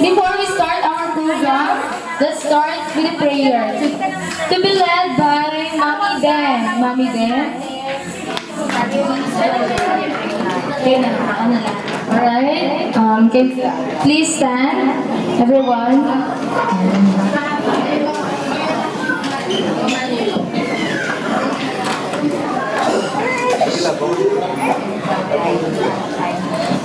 before we start our program, let's start with a prayer. To be led by Mommy Ben. Mommy Ben. Okay na, alright. Please stand, everyone.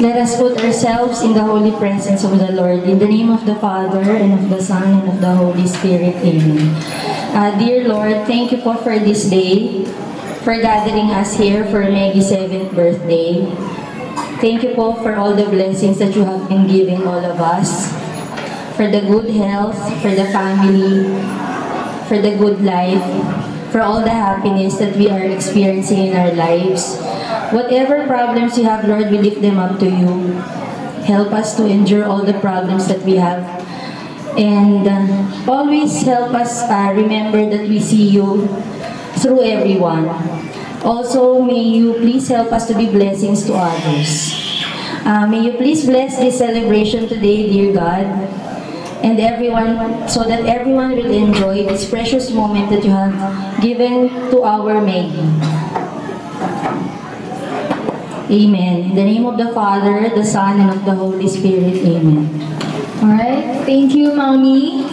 Let us put ourselves in the holy presence of the Lord. In the name of the Father, and of the Son, and of the Holy Spirit. Amen. Dear Lord, thank you for this day, for gathering us here for Maggie's 7th birthday. Thank you for all the blessings that you have been giving all of us, for the good health, for the family, for the good life, for all the happiness that we are experiencing in our lives. Whatever problems you have, Lord, we lift them up to you. Help us to endure all the problems that we have. And always help us remember that we see you through everyone. Also, may you please help us to be blessings to others. May you please bless this celebration today, dear God, and everyone, so that everyone will enjoy this precious moment that you have given to our Maggie. Amen. In the name of the Father, the Son, and of the Holy Spirit. Amen. Alright, thank you, Mommy.